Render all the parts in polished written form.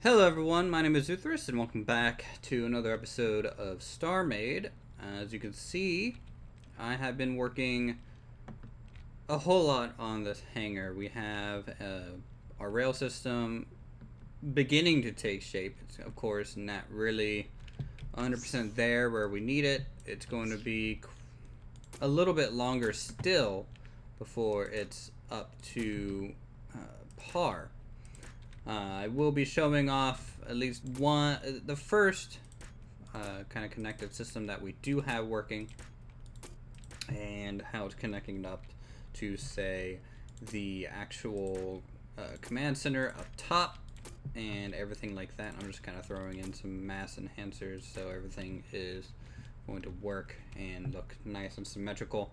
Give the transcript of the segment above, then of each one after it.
Hello everyone, my name is Uthris and welcome back to another episode of StarMade. As you can see, I have been working a whole lot on this hangar. We have our rail system beginning to take shape. It's of course not really 100% there where we need it. It's going to be a little bit longer still before it's up to par. I will be showing off at least the first kind of connected system that we do have working, and how it's connecting up to, say, the actual command center up top and everything like that. I'm just kind of throwing in some mass enhancers so everything is going to work and look nice and symmetrical.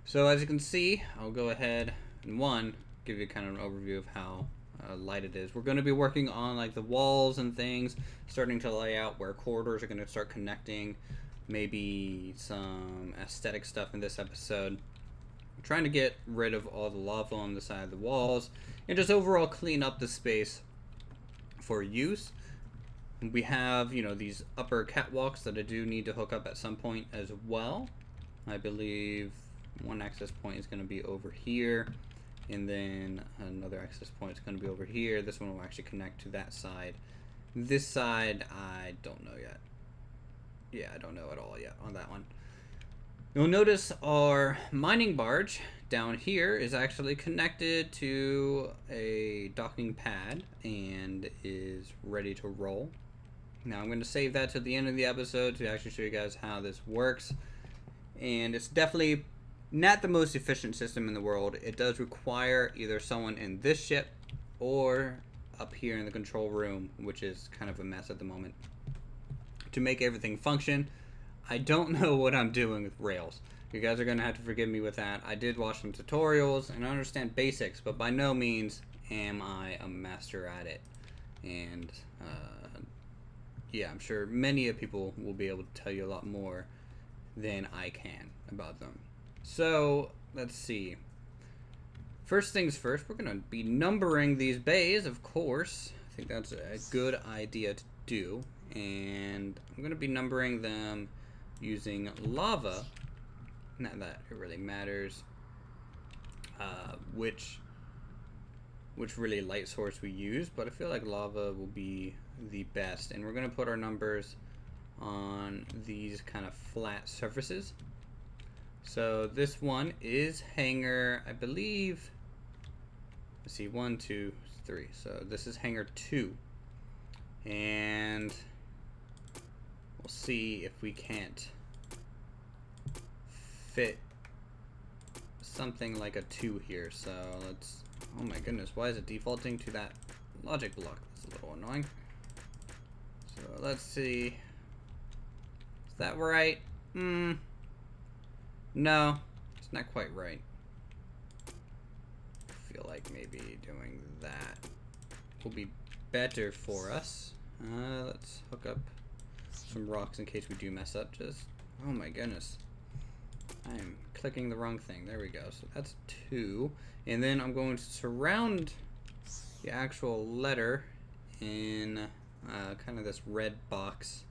So as you can see, I'll go ahead and give you kind of an overview of how light it is. We're going to be working on like the walls and things, starting to lay out where corridors are going to start connecting, maybe some aesthetic stuff in this episode. I'm trying to get rid of all the lava on the side of the walls and just overall clean up the space for use. We have, these upper catwalks that I do need to hook up at some point as well. I believe one access point is going to be over here, and then another access point is going to be over here. This one will actually connect to that side. This side, I don't know yet. Yeah, I don't know at all yet on that one. You'll notice our mining barge down here is actually connected to a docking pad and is ready to roll. Now I'm going to save that to the end of the episode to actually show you guys how this works. And it's definitely not the most efficient system in the world. It does require either someone in this ship or up here in the control room, which is kind of a mess at the moment, to make everything function. I don't know what I'm doing with rails. You guys are going to have to forgive me with that. I did watch some tutorials and I understand basics, but by no means am I a master at it. And yeah, I'm sure many people will be able to tell you a lot more than I can about them. So let's see. First things first, we're going to be numbering these bays, of course. I think that's a good idea to do. And I'm going to be numbering them using lava. Not that it really matters which really light source we use, but I feel like lava will be the best. And we're going to put our numbers on these kind of flat surfaces. So this one is Hangar, I believe, let's see, 1, 2, 3. So this is Hangar 2. And we'll see if we can't fit something like a 2 here. So let's, oh my goodness, why is it defaulting to that logic block? That's a little annoying. So let's see. Is that right? No, it's not quite right. I feel like maybe doing that will be better for us. Let's hook up some rocks in case we do mess up. Just, oh my goodness. I'm clicking the wrong thing. There we go. So that's 2. And then I'm going to surround the actual letter in kind of this red box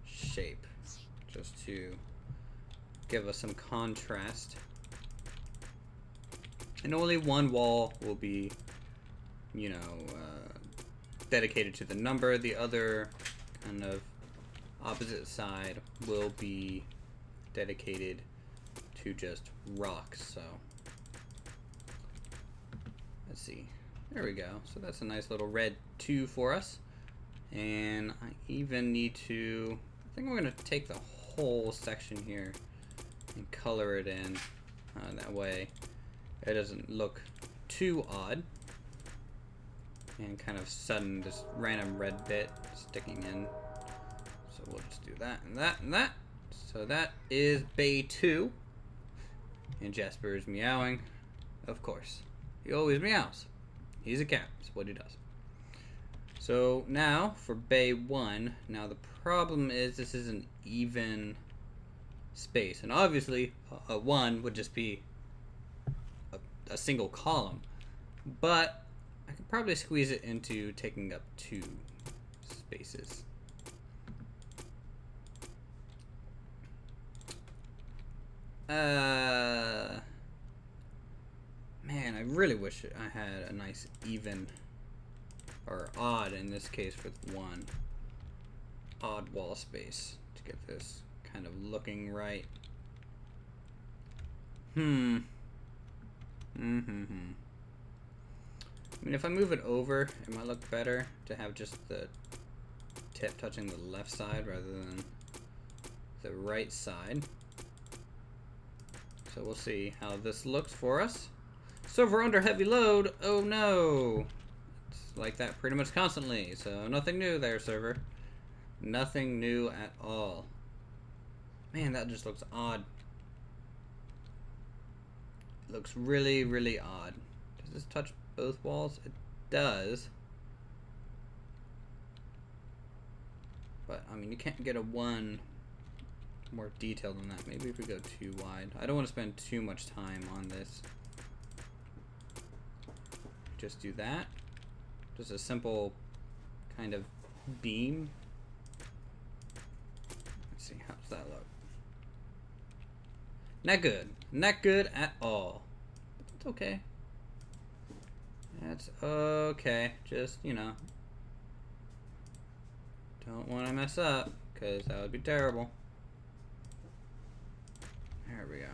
shape, just to give us some contrast. And only one wall will be, dedicated to the number. The other kind of opposite side will be dedicated to just rocks. So let's see. There we go. So that's a nice little red 2 for us. And I even need to, I think we're going to take the whole section here and color it in. That way it doesn't look too odd and kind of sudden, this random red bit sticking in. So we'll just do that and that and that. So that is Bay 2. And Jasper is meowing. Of course. He always meows. He's a cat. That's what he does. So now for Bay 1. Now the problem is this is an even space, and obviously a 1 would just be a single column, but I could probably squeeze it into taking up 2. spaces. Man, I really wish I had a nice even, or odd in this case with one, odd wall space to get this kind of looking right. I mean, if I move it over, it might look better to have just the tip touching the left side rather than the right side. So we'll see how this looks for us. Server under heavy load. Oh no. It's like that pretty much constantly. So nothing new there, server. Nothing new at all. Man, that just looks odd. It looks really, really odd. Does this touch both walls? It does. But, I mean, you can't get a one more detailed than that. Maybe if we go too wide. I don't want to spend too much time on this. Just do that. Just a simple kind of beam. Let's see, how does that look? Not good. Not good at all. It's okay. That's okay. Just, you know, don't want to mess up, because that would be terrible. There we go.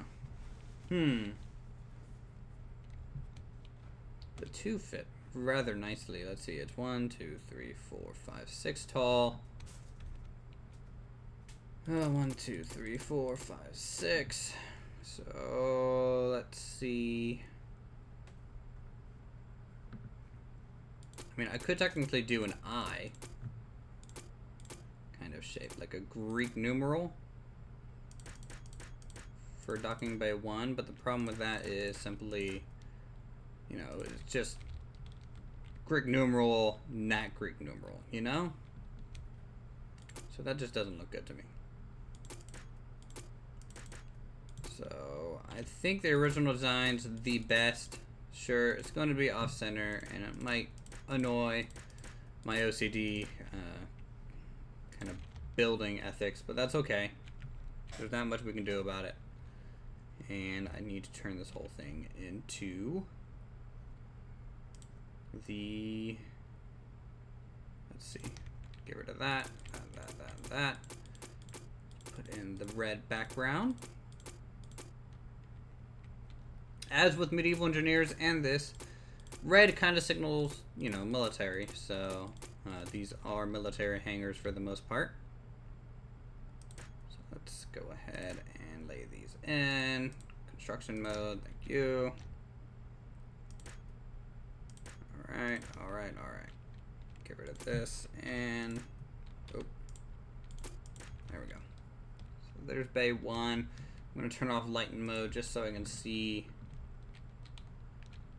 The two fit rather nicely. Let's see, it's 1, 2, 3, 4, 5, 6 tall. 1, 2, 3, 4, 5, 6. So let's see. I mean, I could technically do an eye kind of shape, like a Greek numeral for docking bay 1, but the problem with that is simply, you know, it's just Greek numeral, not Greek numeral, you know? So that just doesn't look good to me. So I think the original design's the best. Sure, it's going to be off-center, and it might annoy my OCD kind of building ethics, but that's okay. There's not much we can do about it. And I need to turn this whole thing into the, let's see, get rid of that, that. Put in the red background. As with medieval engineers and this, red kind of signals, you know, military. So these are military hangars for the most part. So let's go ahead and lay these in. Construction mode, thank you. Alright. Get rid of this and, oh, there we go. So there's bay 1. I'm going to turn off lighten mode just so I can see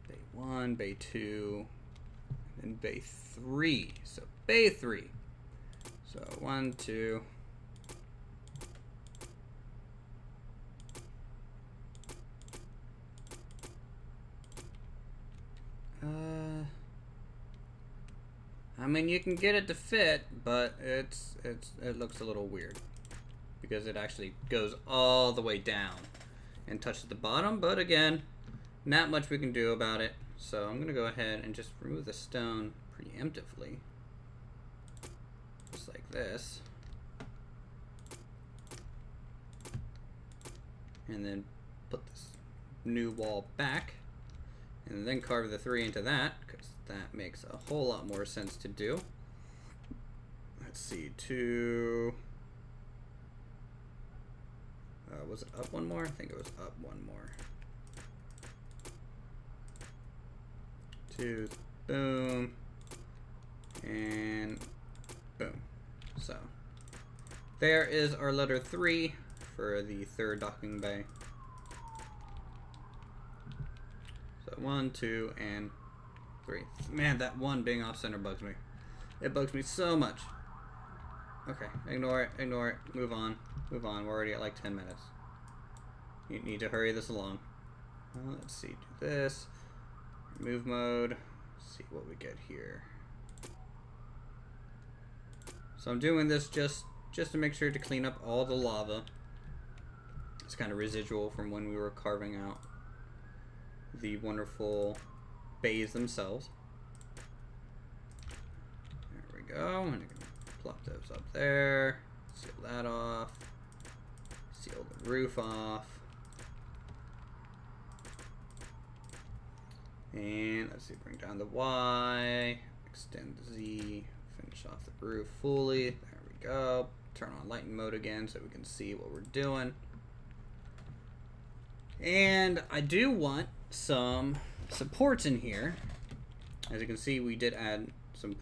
bay 1, bay 2, and bay 3. So bay 3. So 1, 2. I mean, you can get it to fit, but it looks a little weird because it actually goes all the way down and touches the bottom. But again, not much we can do about it. So I'm gonna go ahead and just remove the stone preemptively, just like this, and then put this new wall back, and then carve the 3 into that, because that makes a whole lot more sense to do. Let's see, 2. Was it up one more? I think it was up one more. 2, boom, and boom. So there is our letter 3 for the 3rd docking bay. So 1, 2, and 3. Man, that 1 being off center bugs me. It bugs me so much. Okay, ignore it, move on. We're already at like 10 minutes. You need to hurry this along. Let's see, do this. Remove mode. Let's see what we get here. So I'm doing this just to make sure to clean up all the lava. It's kind of residual from when we were carving out the wonderful bays themselves. There we go. And I can plop those up there. Seal that off. Seal the roof off. And let's see, bring down the Y, extend the Z, finish off the roof fully. There we go. Turn on lighting mode again so we can see what we're doing. And I do want some supports in here. As you can see, we did add some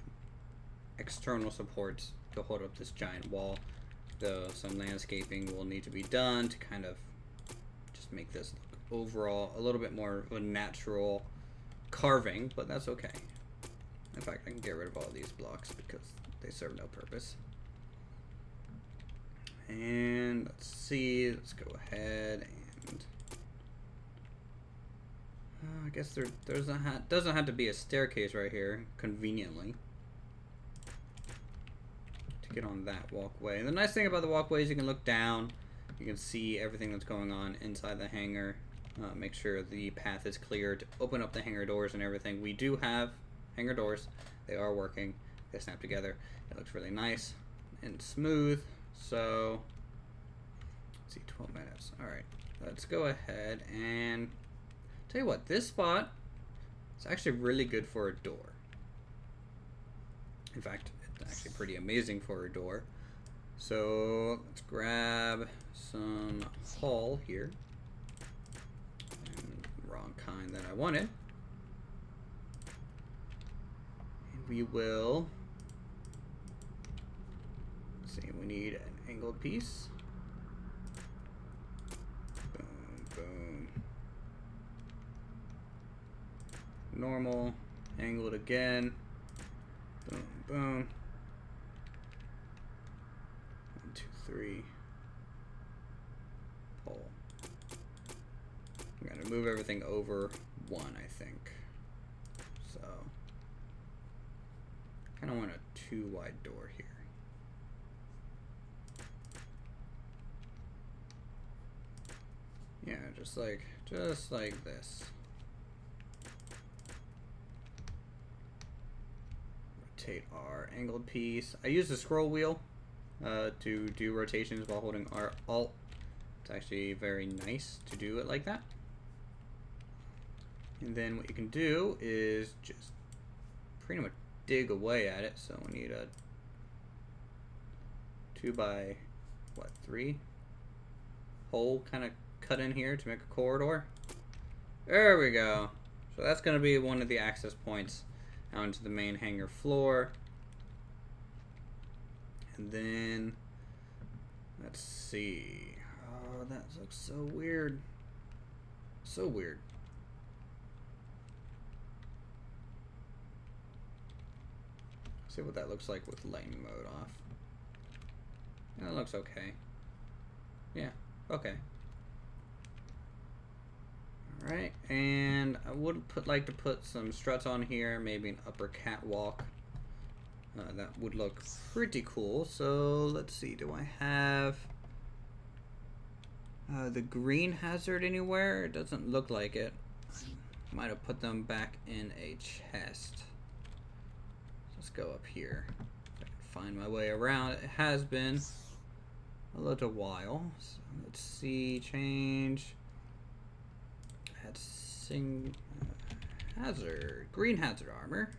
external supports to hold up this giant wall, though some landscaping will need to be done to kind of just make this look overall a little bit more of a natural carving, but that's okay. In fact, I can get rid of all these blocks because they serve no purpose. And let's see, let's go ahead and I guess there doesn't have to be a staircase right here, conveniently, to get on that walkway. And the nice thing about the walkway is you can look down, you can see everything that's going on inside the hangar. Make sure the path is clear to open up the hangar doors and everything. We do have hangar doors. They are working. They snap together. It looks really nice and smooth. So, let's see, 12 minutes. All right, let's go ahead and tell you what, this spot is actually really good for a door. In fact, it's actually pretty amazing for a door. So let's grab some hull here. Wrong kind that I wanted. And we will, let's see, we need an angled piece. Boom, boom. Normal, angled again. Boom, boom. 1, 2, 3. Pull. I'm gonna move everything over 1, I think. So, kind of want a 2 wide door here. Yeah, just like this. Rotate our angled piece. I use the scroll wheel to do rotations while holding our Alt. It's actually very nice to do it like that. And then what you can do is just pretty much dig away at it. So we need a 2 by 3 hole kind of cut in here to make a corridor. There we go. So that's going to be one of the access points out into the main hangar floor. And then let's see. Oh, that looks so weird. So weird. See what that looks like with lighting mode off. That looks okay. Yeah, okay. Alright, and I would like to put some struts on here, maybe an upper catwalk. That would look pretty cool. So let's see, do I have the green hazard anywhere? It doesn't look like it. Might have put them back in a chest. Let's go up here. If I can find my way around. It has been a little while. So let's see, change. Add hazard, green hazard armor.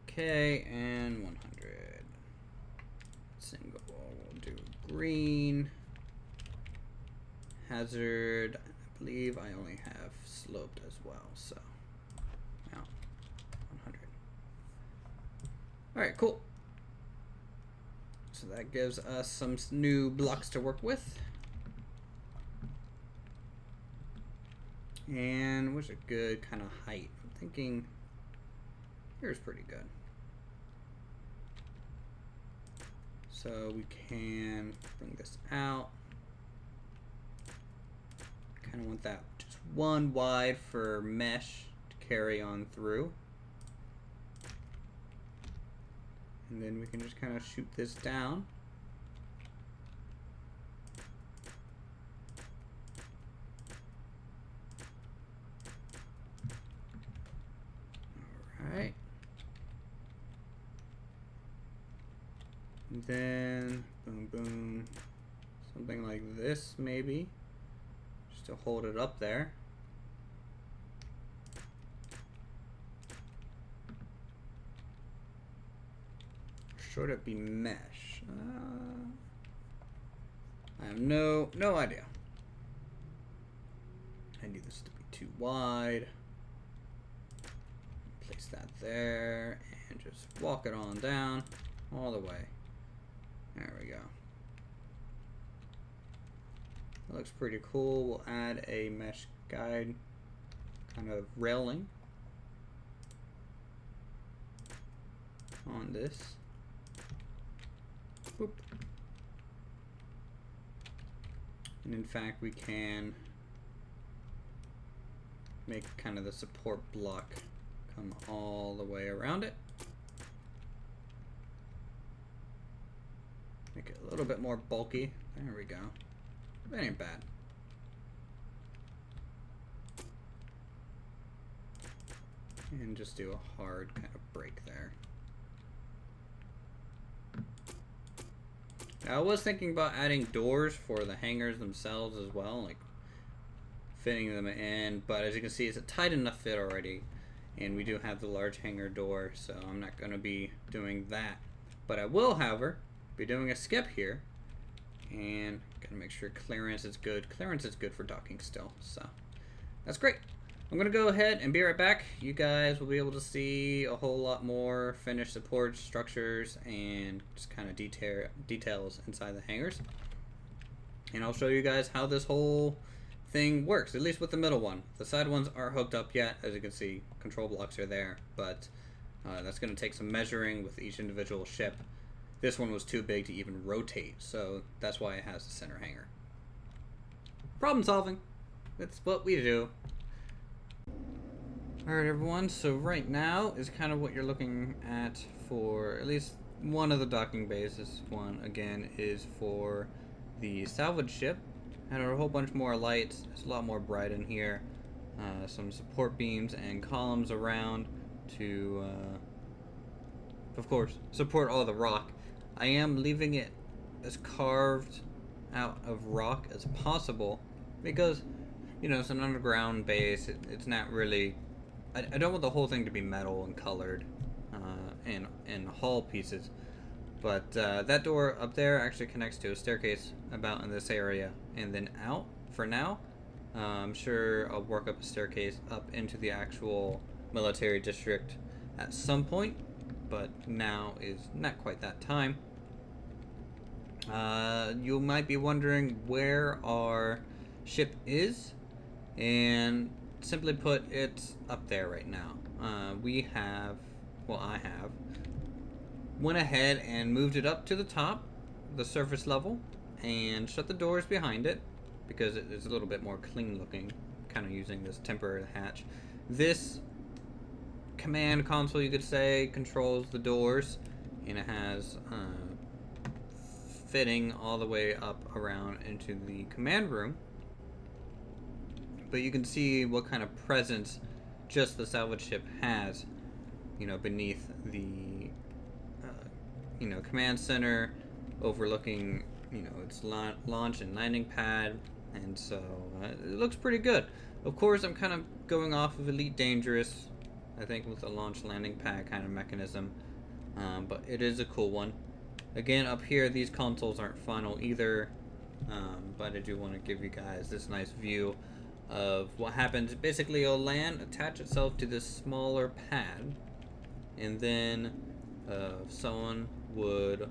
Okay, and 100. Single, we'll do green. Hazard, I believe I only have sloped as well, so now 100. Alright, cool. So that gives us some new blocks to work with. And what's a good kind of height? I'm thinking here's pretty good. So we can bring this out. Kind of want that just 1 wide for mesh to carry on through. And then we can just kind of shoot this down. Alright. And then, boom, boom. Something like this, maybe. Just to hold it up there. Should it be mesh? I have no idea. I need this to be too wide. Place that there and just walk it on down all the way. There we go. That looks pretty cool. We'll add a mesh guide kind of railing on this. Boop. And in fact, we can make kind of the support block come all the way around it. Make it a little bit more bulky. There we go. That ain't bad. And just do a hard kind of break there. I was thinking about adding doors for the hangars themselves as well, like fitting them in, but as you can see, it's a tight enough fit already, and we do have the large hangar door, so I'm not going to be doing that. But I will, however, be doing a skip here, and gotta make sure clearance is good. Clearance is good for docking still, so that's great. I'm gonna go ahead and be right back. You guys will be able to see a whole lot more finished support structures and just kind of details inside the hangars. And I'll show you guys how this whole thing works, at least with the middle one. The side ones aren't hooked up yet. As you can see, control blocks are there, but that's gonna take some measuring with each individual ship. This one was too big to even rotate, so that's why it has the center hanger. Problem solving. That's what we do. Alright everyone, so right now is kind of what you're looking at for at least one of the docking bays. This one, again, is for the salvage ship. And a whole bunch more lights. It's a lot more bright in here. Some support beams and columns around to, of course, support all the rock. I am leaving it as carved out of rock as possible because, you know, it's an underground base. It's not really... I don't want the whole thing to be metal and colored and hull pieces, but that door up there actually connects to a staircase about in this area and then out for now. I'm sure I'll work up a staircase up into the actual military district at some point, but now is not quite that time. You might be wondering where our ship is, and simply put, it's up there right now. I have went ahead and moved it up to the top, the surface level, and shut the doors behind it because it is a little bit more clean looking, kind of using this temporary hatch. This command console, you could say, controls the doors, and it has fitting all the way up around into the command room. But you can see what kind of presence just the salvage ship has, you know, beneath the, command center, overlooking, its launch and landing pad, and so it looks pretty good. Of course, I'm kind of going off of Elite Dangerous, I think, with the launch landing pad kind of mechanism, but it is a cool one. Again, up here, these consoles aren't final either, but I do want to give you guys this nice view of what happens. Basically, it'll land, attach itself to this smaller pad, and then someone would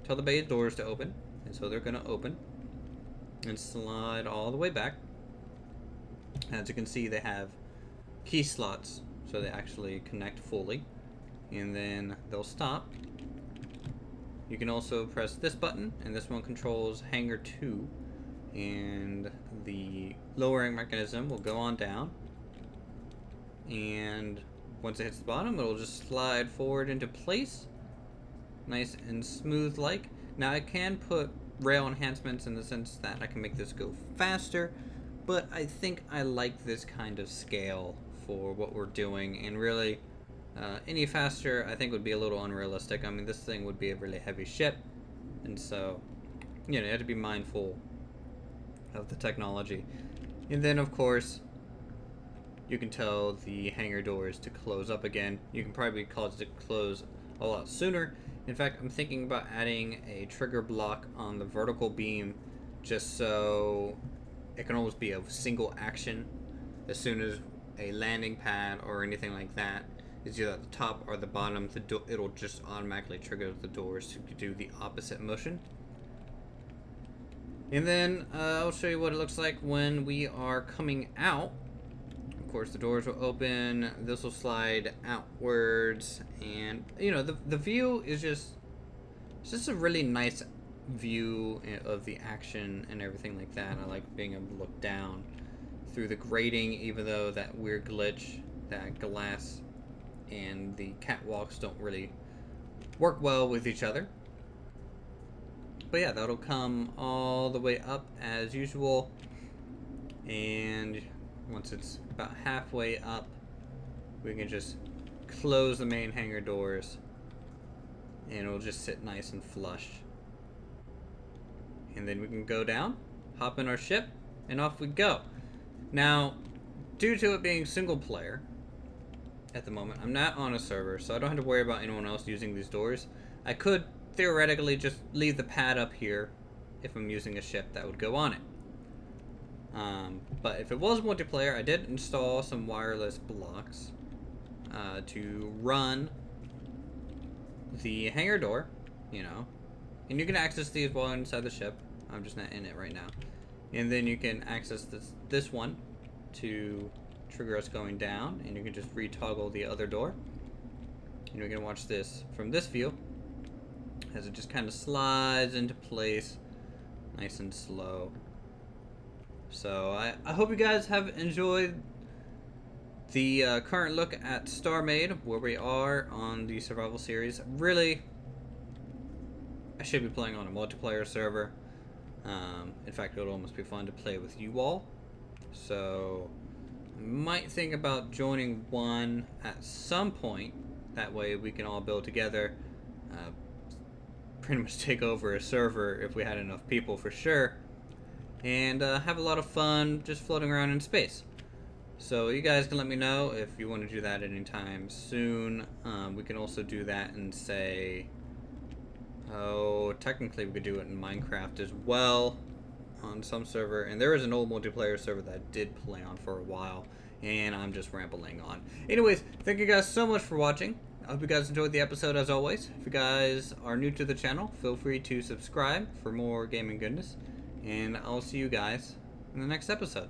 tell the bay doors to open, and so they're going to open and slide all the way back. As you can see, they have key slots, so they actually connect fully, and then they'll stop. You can also press this button, and this one controls Hangar 2, and the lowering mechanism will go on down, and once it hits the bottom, it'll just slide forward into place, nice and smooth like. Now I can put rail enhancements in the sense that I can make this go faster, but I think I like this kind of scale for what we're doing, and really any faster I think would be a little unrealistic. I mean, this thing would be a really heavy ship, and so you have to be mindful of the technology. And then of course you can tell the hangar doors to close up again. You can probably cause it to close a lot sooner. In fact, I'm thinking about adding a trigger block on the vertical beam just so it can always be a single action. As soon as a landing pad or anything like that is either at the top or the bottom, it'll just automatically trigger the doors to do the opposite motion. And then I'll show you what it looks like when we are coming out. Of course, the doors will open, this will slide outwards, and the view is just a really nice view of the action and everything like that. I like being able to look down through the grating, even though that weird glitch, that glass and the catwalks don't really work well with each other. But yeah, that'll come all the way up as usual, and once it's about halfway up, we can just close the main hangar doors and it'll just sit nice and flush. And then we can go down, hop in our ship, and off we go. Now, due to it being single player at the moment, I'm not on a server, so I don't have to worry about anyone else using these doors. I could theoretically just leave the pad up here if I'm using a ship that would go on it. But if it was multiplayer, I did install some wireless blocks to run the hangar door, and you can access these while inside the ship. I'm just not in it right now. And then you can access this one to trigger us going down, and you can just retoggle the other door. And you can watch this from this view as it just kind of slides into place nice and slow. So I hope you guys have enjoyed the current look at StarMade, where we are on the survival series. Really, I should be playing on a multiplayer server. In fact, it would almost be fun to play with you all. So I might think about joining one at some point. That way we can all build together. Pretty much take over a server if we had enough people, for sure. And have a lot of fun just floating around in space. So you guys can let me know if you want to do that anytime soon. We can also do that in, say, technically we could do it in Minecraft as well on some server. And there is an old multiplayer server that I did play on for a while, and I'm just rambling on. Anyways, thank you guys so much for watching. I hope you guys enjoyed the episode as always. If you guys are new to the channel, feel free to subscribe for more gaming goodness. And I'll see you guys in the next episode.